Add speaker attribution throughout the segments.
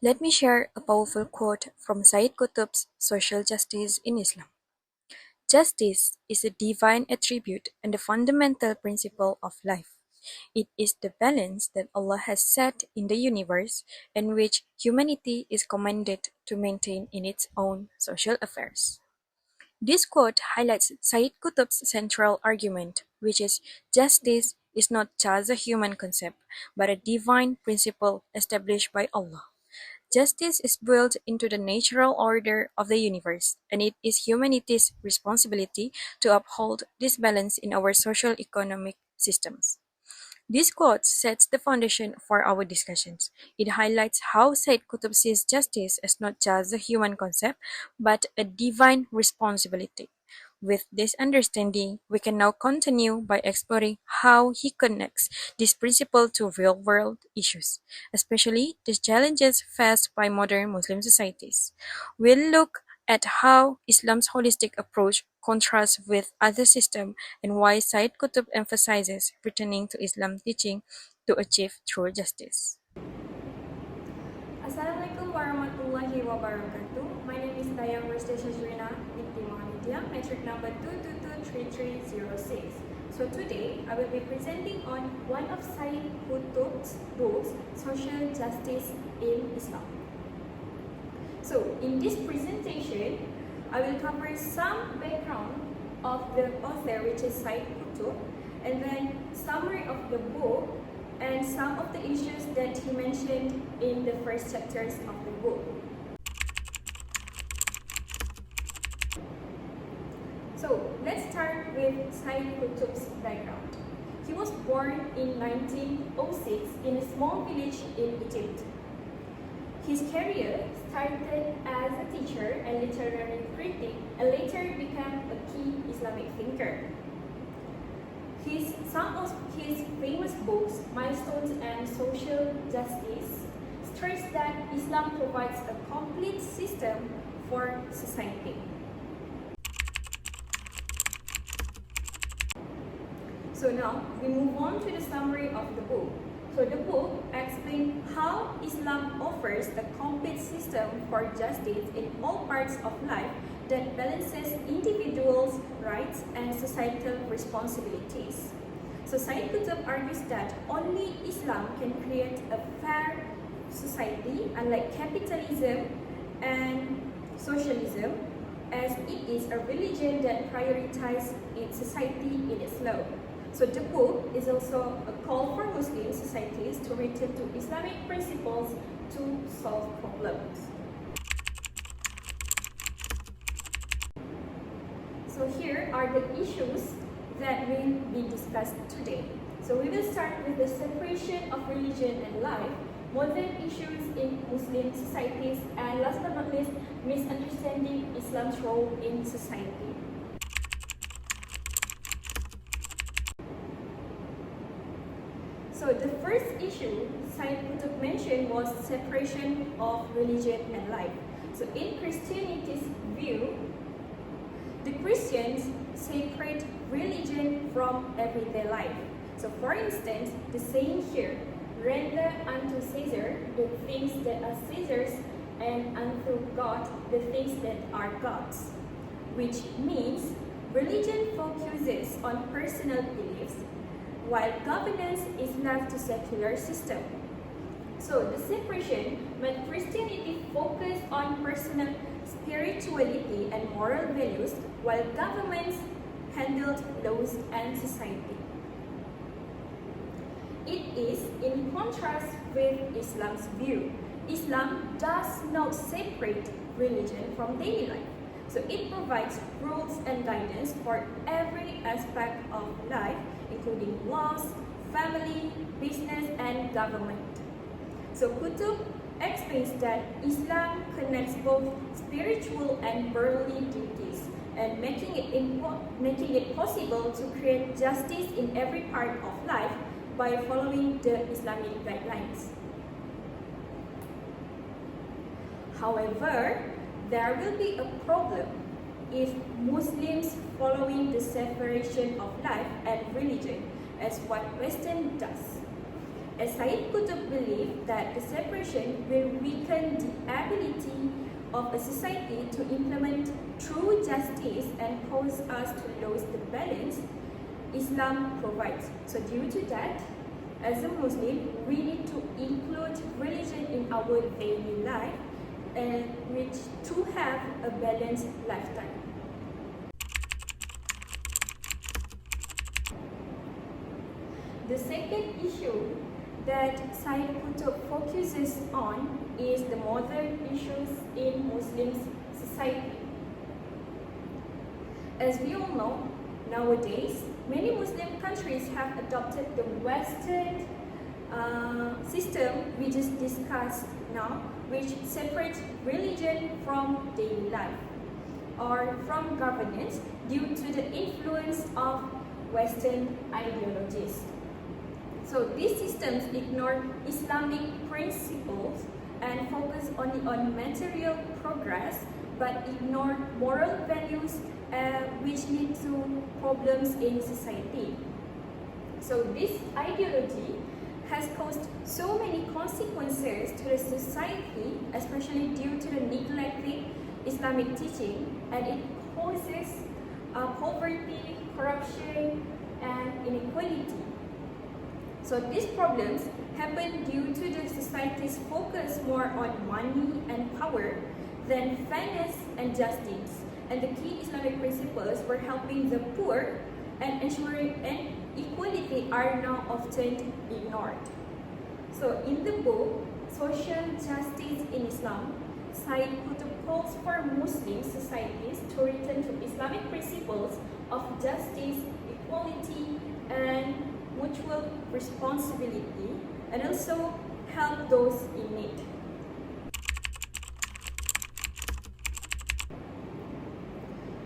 Speaker 1: Let me share a powerful quote from Sayyid Qutb's Social Justice in Islam. Justice is a divine attribute and a fundamental principle of life. It is the balance that Allah has set in the universe and which humanity is commanded to maintain in its own social affairs. This quote highlights Sayyid Qutb's central argument, which is justice is not just a human concept, but a divine principle established by Allah. Justice is built into the natural order of the universe, and it is humanity's responsibility to uphold this balance in our social economic systems. This quote sets the foundation for our discussions. It highlights how Said Qutb sees justice as not just a human concept, but a divine responsibility. With this understanding, we can now continue by exploring how he connects this principle to real-world issues, especially the challenges faced by modern Muslim societies. We'll look at how Islam's holistic approach contrasts with other systems and why Said Qutb emphasizes returning to Islam teaching to achieve true justice.
Speaker 2: Assalamualaikum warahmatullahi wabarakatuh. My name is Rosdia Syazreena, Binti Mohamediah, metric number 2223306. So today, I will be presenting on one of Sayyid Qutb's books, Social Justice in Islam. So in this presentation, I will cover some background of the author, which is Sayyid Qutb, and then summary of the book and some of the issues that he mentioned in the first chapters of the book. So let's start with Sayyid Qutb's background. He was born in 1906 in a small village in Egypt. His career started as a teacher and literary critic and later became a key Islamic thinker. Some of his famous books, Milestones and Social Justice, stress that Islam provides a complete system for society. So now we move on to the summary of the book. So the book explains how Islam offers a complete system for justice in all parts of life that balances individuals' rights and societal responsibilities. So Sayyid Qutb argues that only Islam can create a fair society, unlike capitalism and socialism, as it is a religion that prioritizes its society in its law. So the book is also a call for Muslim societies to return to Islamic principles to solve problems. So here are the issues that will be discussed today. So we will start with the separation of religion and life, modern issues in Muslim societies, and last but not least, misunderstanding Islam's role in society. So the first issue Sayyid Qutb mentioned was separation of religion and life. So in Christianity's view, the Christians separate religion from everyday life. So for instance, the saying here, render unto Caesar the things that are Caesar's and unto God the things that are God's, which means religion focuses on personal beliefs, while governance is left to secular system. So the separation meant Christianity focused on personal spirituality and moral values, while governments handled laws and society. It is in contrast with Islam's view. Islam does not separate religion from daily life. So it provides rules and guidance for every aspect of life, including laws, family, business, and government. So Qutb explains that Islam connects both spiritual and worldly duties and making it possible to create justice in every part of life by following the Islamic guidelines. However, there will be a problem if Muslims following the separation of life and religion as what Western does. as Sayyid Qutb believed that the separation will weaken the ability of a society to implement true justice and cause us to lose the balance Islam provides. So due to that, as a Muslim, we need to include religion in our daily life and which to have a balanced lifestyle. The second issue that Sayyid Qutb focuses on is the modern issues in Muslim society. As we all know, nowadays, many Muslim countries have adopted the Western system we just discussed now, which separates religion from daily life or from governance due to the influence of Western ideologies. So these systems ignore Islamic principles and focus only on material progress but ignore moral values which lead to problems in society. So this ideology has caused so many consequences to the society, especially due to the neglected Islamic teaching, and it causes poverty, corruption, and inequality. So these problems happen due to the society's focus more on money and power than fairness and justice. And the key Islamic principles for helping the poor and ensuring equality are now often ignored. So in the book, Social Justice in Islam, Sayyid Qutb calls for Muslim societies to return to Islamic principles of justice, equality, and mutual responsibility, and also help those in need.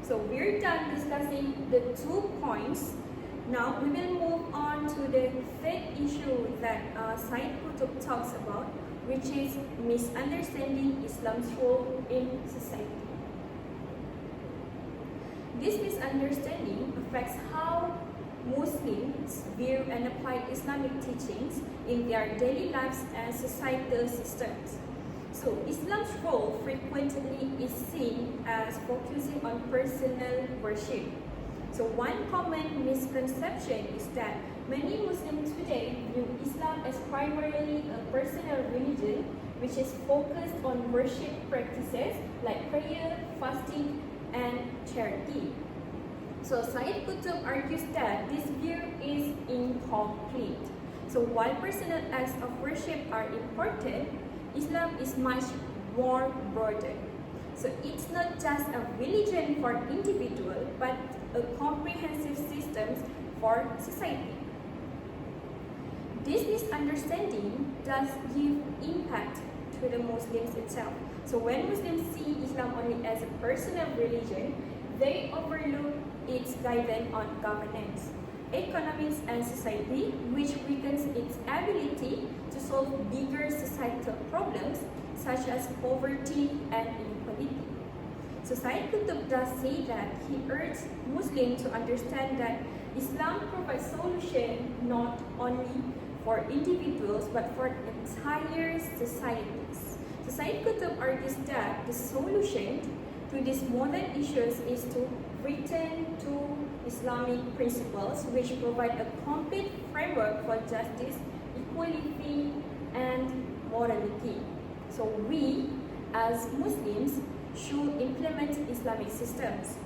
Speaker 2: So we're done discussing the 2 points. Now we will move on to the third issue that Sayyid Qutb talks about, which is misunderstanding Islam's role in society. This misunderstanding affects how Muslims view and apply Islamic teachings in their daily lives and societal systems. So Islam's role frequently is seen as focusing on personal worship. So one common misconception is that many Muslims today view Islam as primarily a personal religion which is focused on worship practices like prayer, fasting, and charity. So Sayyid Qutb argues that this view is incomplete. So while personal acts of worship are important, Islam is much more broader. So it's not just a religion for individuals, but a comprehensive system for society. This misunderstanding does give impact to the Muslims itself. So when Muslims see Islam only as a personal religion, they overlook its guidance on governance, economics, and society, which weakens its ability to solve bigger societal problems such as poverty and inequality. So Sayyid Qutb does say that he urges Muslims to understand that Islam provides solution not only for individuals but for entire societies. So Sayyid Qutb argues that the solution to these modern issues is to return to Islamic principles which provide a complete framework for justice, equality, and morality. So we, as Muslims, should implement Islamic systems.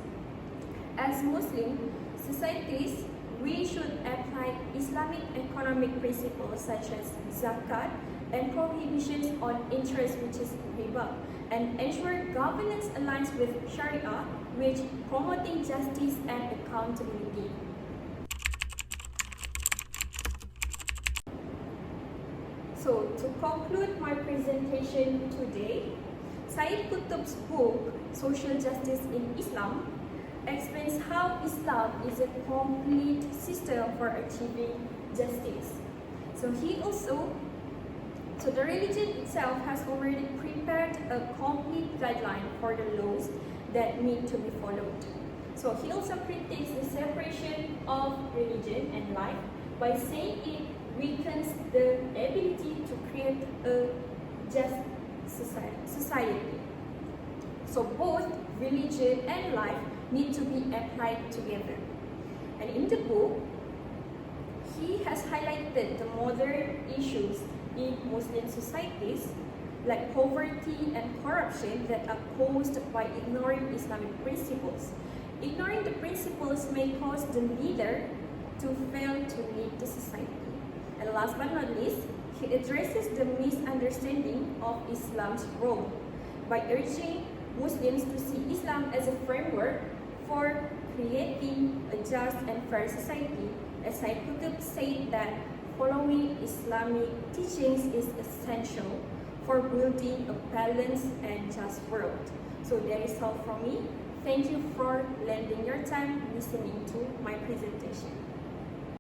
Speaker 2: As Muslim societies, we should apply Islamic economic principles such as zakat and prohibitions on interest, which is riba, and ensure governance aligns with Sharia, which promoting justice and accountability. So to conclude my presentation today, Sayyid Qutb's book, Social Justice in Islam, explains how Islam is a complete system for achieving justice. So the religion itself has already prepared a complete guideline for the laws that need to be followed. So he also critiques the separation of religion and life by saying it weakens the ability to create a just society. So both religion and life need to be applied together. And in the book, he has highlighted the modern issues in Muslim societies like poverty and corruption that are caused by ignoring Islamic principles. Ignoring the principles may cause the leader to fail to lead the society. And last but not least, he addresses the misunderstanding of Islam's role by urging Muslims to see Islam as a framework for creating a just and fair society. As Sayyid Qutb said that following Islamic teachings is essential for building a balanced and just world. So that is all from me. Thank you for lending your time listening to my presentation.